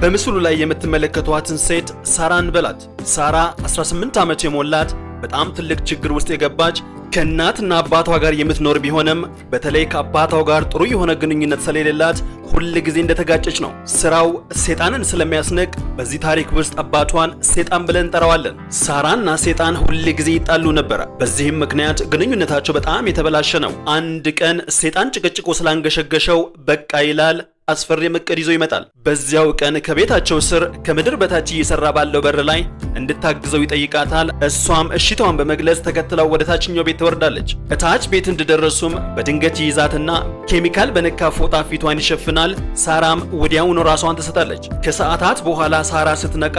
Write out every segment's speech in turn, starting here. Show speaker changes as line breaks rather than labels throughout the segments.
በምስሉ ላይ የምትመለከቷትን ሴት ሳራን በላት። ሳራ 18 ዓመት የሞላት በጣም ትልቅ ችግር ውስጥ የገባች ከእናትና አባቷ ጋር የምትኖር ቢሆንም በተለይ ከአባቷ ጋር ጥሩ የሆነ ግንኙነት ስለሌላት ሁል ጊዜ እንደተጋጨች ነው። ስራው ሰይጣንን ስለሚያስነቅ በዚህ ታሪክ ውስጥ አባቷን ሰይጣን ብለን እንጠራዋለን። ሳራና ሰይጣን ሁል ጊዜ ይጣሉ ነበር። በዚህም ምክንያት ግንኙነታቸው በጣም የተበላሸ ነው። አንድ ቀን ሰይጣን ጭቅጭቁ ስላንገሸገሸው በቃ ይላል። አስፈሪ እቅድ ይዞ ይመጣል። በዚያው ቀን ከቤታቸው ስር ከምድር በታች እየሰራ ባለው በር ላይ እንድታግዘው ይጠይቃታል። እሷም እሺታዋን በመግለጽ ተከትለው ወደ ታችኛው ቤት ትወርዳለች። እታች ቤት እንደደረሱም በድንገት ይይዛትና ኬሚካል በነካ ፎጣ ፊቷን ይሸፍናል። ሳራም ወዲያውኑ ራሷን ትስታለች። ከሰዓታት በኋላ ሳራ ስትነቃ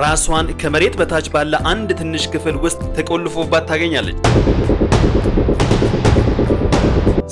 ራሷን ከመሬት በታች ባለ አንድ ትንሽ ክፍል ውስጥ ተቆልፎባት ታገኛለች።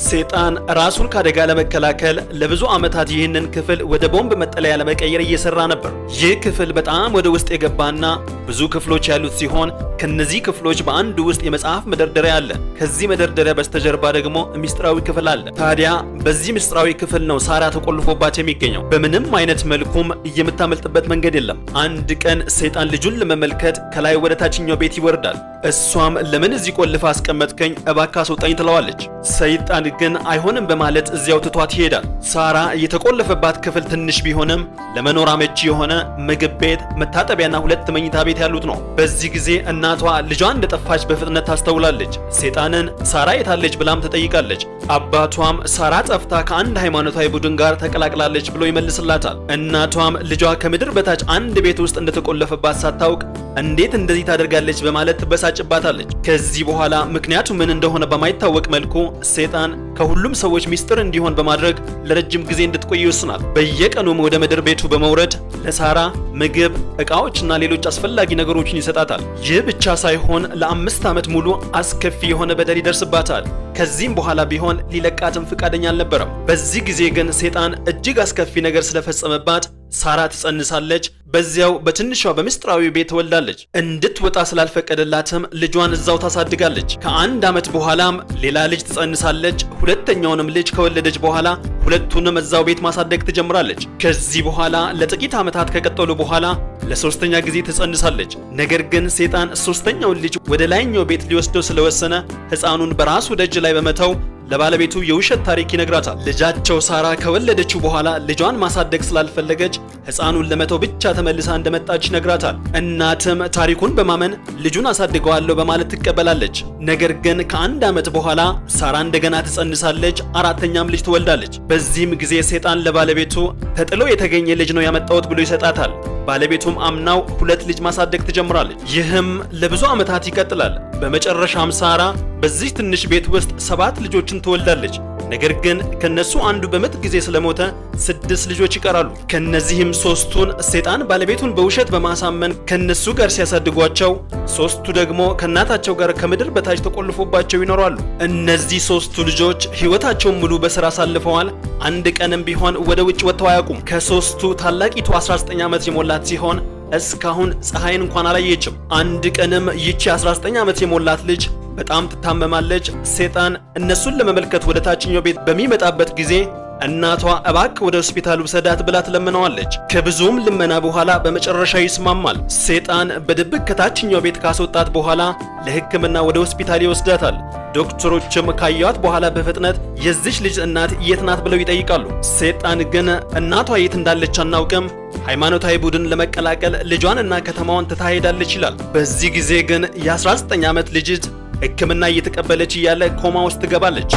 ሰይጣን ራሱን ከአደጋ ለመከላከል ለብዙ ዓመታት ይህንን ክፍል ወደ ቦምብ መጠለያ ለመቀየር እየሰራ ነበር። ይህ ክፍል በጣም ወደ ውስጥ የገባና ብዙ ክፍሎች ያሉት ሲሆን ከነዚህ ክፍሎች በአንዱ ውስጥ የመጽሐፍ መደርደሪያ አለ። ከዚህ መደርደሪያ በስተጀርባ ደግሞ ምስጢራዊ ክፍል አለ። ታዲያ በዚህ ምስጢራዊ ክፍል ነው ሳራ ተቆልፎባት የሚገኘው። በምንም አይነት መልኩም የምታመልጥበት መንገድ የለም። አንድ ቀን ሰይጣን ልጁን ለመመልከት ከላይ ወደ ታችኛው ቤት ይወርዳል። እሷም ለምን እዚህ ቆልፋ አስቀመጥከኝ? እባክህ አስወጣኝ ትለዋለች። ሰይጣን ግን አይሆንም በማለት እዚያው ትቷት ይሄዳል። ሳራ የተቆለፈባት ክፍል ትንሽ ቢሆንም ለመኖር አመቺ የሆነ ምግብ ቤት፣ መታጠቢያና 2 መኝታ ቤት ያሉት ነው። በዚህ ጊዜ እናቷ ልጇ እንደጠፋች በፍጥነት ታስተውላለች። ሰይጣንን ሳራ የታለች ብላም ትጠይቃለች። አባቷም ሳራ ጠፍታ ከአንድ ሃይማኖታዊ ቡድን ጋር ተቀላቅላለች ብሎ ይመልስላታል። እናቷም ልጇ ከምድር በታች አንድ ቤት ውስጥ እንደተቆለፈባት ሳታውቅ እንዴት እንደዚህ ታደርጋለች በማለት ትበሳጭባታለች። ከዚህ በኋላ ምክንያቱ ምን እንደሆነ በማይታወቅ መልኩ ሰይጣን ከሁሉም ሰዎች ሚስጥር እንዲሆን በማድረግ ለረጅም ጊዜ እንድትቆይ ይወስናል። በየቀኑም ወደ ምድር ቤቱ በመውረድ ለሳራ ምግብ፣ ዕቃዎችና ሌሎች አስፈላጊ ነገሮችን ይሰጣታል። ይህ ብቻ ሳይሆን ለ5 ዓመት ሙሉ አስከፊ የሆነ በደል ይደርስባታል። ከዚህም በኋላ ቢሆን ሊለቃትም ፍቃደኛ አልነበረም። በዚህ ጊዜ ግን ሰይጣን እጅግ አስከፊ ነገር ስለፈጸመባት ሳራ ትጸንሳለች። በዚያው በትንሿ በምስጢራዊ ቤት ትወልዳለች። እንድትወጣ ስላልፈቀደላትም ልጇን እዛው ታሳድጋለች። ከ1 ዓመት በኋላም ሌላ ልጅ ትጸንሳለች። ሁለተኛውንም ልጅ ከወለደች በኋላ ሁለቱንም እዛው ቤት ማሳደግ ትጀምራለች። ከዚህ በኋላ ለጥቂት ዓመታት ከቀጠሉ በኋላ ለሶስተኛ ጊዜ ትጸንሳለች። ነገር ግን ሰይጣን ሶስተኛውን ልጅ ወደ ላይኛው ቤት ሊወስደው ስለወሰነ ሕፃኑን በራሱ ደጅ ላይ በመተው ለባለቤቱ የውሸት ታሪክ ይነግራታል። ልጃቸው ሳራ ከወለደችው በኋላ ልጇን ማሳደግ ስላልፈለገች ሕፃኑን ለመተው ብቻ ተመልሳ እንደመጣች ይነግራታል። እናትም ታሪኩን በማመን ልጁን አሳድገዋለሁ በማለት ትቀበላለች። ነገር ግን ከ1 ዓመት በኋላ ሳራ እንደገና ትጸንሳለች። 4ኛም ልጅ ትወልዳለች። በዚህም ጊዜ ሰይጣን ለባለቤቱ ተጥሎ የተገኘ ልጅ ነው ያመጣሁት ብሎ ይሰጣታል። ባለቤቱም አምናው 2 ልጅ ማሳደግ ትጀምራለች። ይህም ለብዙ ዓመታት ይቀጥላል። በመጨረሻም ሳራ በዚህ ትንሽ ቤት ውስጥ 7 ልጆችን ትወልዳለች። ነገር ግን ከነሱ አንዱ በምጥ ጊዜ ስለሞተ 6 ልጆች ይቀራሉ። ከነዚህም 3ቱን ሰይጣን ባለቤቱን በውሸት በማሳመን ከነሱ ጋር ሲያሳድጓቸው፣ 3ቱ ደግሞ ከእናታቸው ጋር ከምድር በታች ተቆልፎባቸው ይኖራሉ። እነዚህ 3ቱ ልጆች ሕይወታቸውን ሙሉ በሥራ አሳልፈዋል። አንድ ቀንም ቢሆን ወደ ውጭ ወጥተው አያውቁም። ከ3ቱ ታላቂቱ 19 ዓመት የሞላት ሲሆን እስካሁን ፀሐይን እንኳን አላየችም። አንድ ቀንም ይቺ 19 ዓመት የሞላት ልጅ በጣም ትታመማለች። ሰይጣን እነሱን ለመመልከት ወደ ታችኛው ቤት በሚመጣበት ጊዜ እናቷ እባክህ ወደ ሆስፒታል ውሰዳት ብላ ትለምነዋለች። ከብዙም ልመና በኋላ በመጨረሻ ይስማማል። ሰይጣን በድብቅ ከታችኛው ቤት ካስወጣት በኋላ ለሕክምና ወደ ሆስፒታል ይወስዳታል። ዶክተሮችም ካያት በኋላ በፍጥነት የዚች ልጅ እናት የት ናት ብለው ይጠይቃሉ። ሰይጣን ግን እናቷ የት እንዳለች አናውቅም፣ ሃይማኖታዊ ቡድን ለመቀላቀል ልጇንና ከተማዋን ትታ ሄዳለች ይላል። በዚህ ጊዜ ግን የ19 ዓመት ልጅት ሕክምና እየተቀበለች እያለ ኮማ ውስጥ ትገባለች።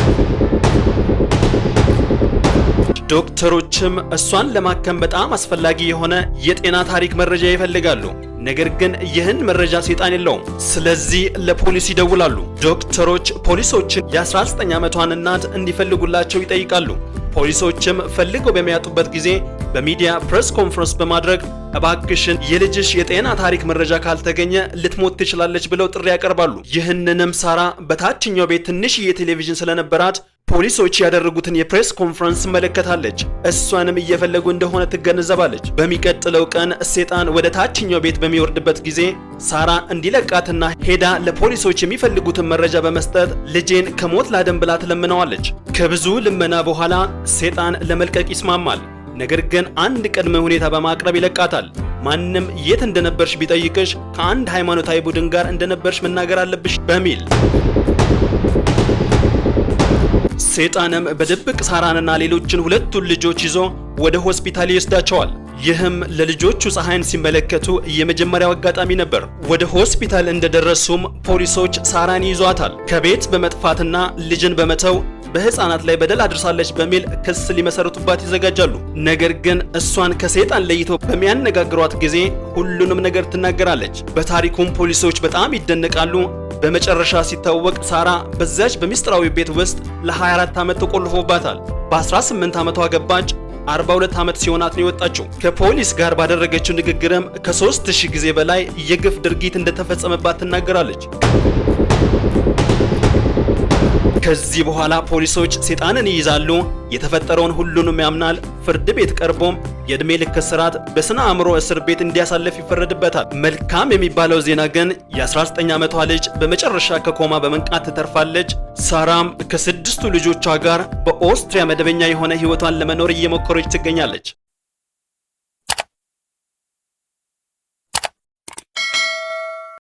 ዶክተሮችም እሷን ለማከም በጣም አስፈላጊ የሆነ የጤና ታሪክ መረጃ ይፈልጋሉ። ነገር ግን ይህን መረጃ ሰይጣን የለውም። ስለዚህ ለፖሊስ ይደውላሉ። ዶክተሮች ፖሊሶችን የ19 ዓመቷን እናት እንዲፈልጉላቸው ይጠይቃሉ። ፖሊሶችም ፈልገው በሚያጡበት ጊዜ በሚዲያ ፕሬስ ኮንፈረንስ በማድረግ እባክሽን የልጅሽ የጤና ታሪክ መረጃ ካልተገኘ ልትሞት ትችላለች ብለው ጥሪ ያቀርባሉ። ይህንንም ሳራ በታችኛው ቤት ትንሽዬ ቴሌቪዥን ስለነበራት ፖሊሶች ያደረጉትን የፕሬስ ኮንፈረንስ ትመለከታለች። እሷንም እየፈለጉ እንደሆነ ትገነዘባለች። በሚቀጥለው ቀን ሰይጣን ወደ ታችኛው ቤት በሚወርድበት ጊዜ ሳራ እንዲለቃትና ሄዳ ለፖሊሶች የሚፈልጉትን መረጃ በመስጠት ልጄን ከሞት ላድን ብላ ትለምነዋለች። ከብዙ ልመና በኋላ ሰይጣን ለመልቀቅ ይስማማል። ነገር ግን አንድ ቅድመ ሁኔታ በማቅረብ ይለቃታል። ማንም የት እንደነበርሽ ቢጠይቅሽ ከአንድ ሃይማኖታዊ ቡድን ጋር እንደነበርሽ መናገር አለብሽ በሚል ሰይጣንም በድብቅ ሳራንና ሌሎችን ሁለቱን ልጆች ይዞ ወደ ሆስፒታል ይወስዳቸዋል። ይህም ለልጆቹ ፀሐይን ሲመለከቱ የመጀመሪያው አጋጣሚ ነበር። ወደ ሆስፒታል እንደደረሱም ፖሊሶች ሳራን ይዟታል። ከቤት በመጥፋትና ልጅን በመተው በህፃናት ላይ በደል አድርሳለች በሚል ክስ ሊመሰርቱባት ይዘጋጃሉ። ነገር ግን እሷን ከሰይጣን ለይተው በሚያነጋግሯት ጊዜ ሁሉንም ነገር ትናገራለች። በታሪኩም ፖሊሶች በጣም ይደነቃሉ። በመጨረሻ ሲታወቅ ሳራ በዛች በሚስጥራዊ ቤት ውስጥ ለ24 ዓመት ተቆልፎባታል። በ18 ዓመቷ ገባች። 42 ዓመት ሲሆናት ነው የወጣችው። ከፖሊስ ጋር ባደረገችው ንግግርም ከ3000 ጊዜ በላይ የግፍ ድርጊት እንደተፈጸመባት ትናገራለች። ከዚህ በኋላ ፖሊሶች ሰይጣንን ይይዛሉ። የተፈጠረውን ሁሉንም ያምናል። ፍርድ ቤት ቀርቦም የዕድሜ ልክ እስራት በስነ አእምሮ እስር ቤት እንዲያሳልፍ ይፈረድበታል። መልካም የሚባለው ዜና ግን የ19 ዓመቷ ልጅ በመጨረሻ ከኮማ በመንቃት ትተርፋለች። ሳራም ከ6ቱ ልጆቿ ጋር በኦስትሪያ መደበኛ የሆነ ህይወቷን ለመኖር እየሞከረች ትገኛለች።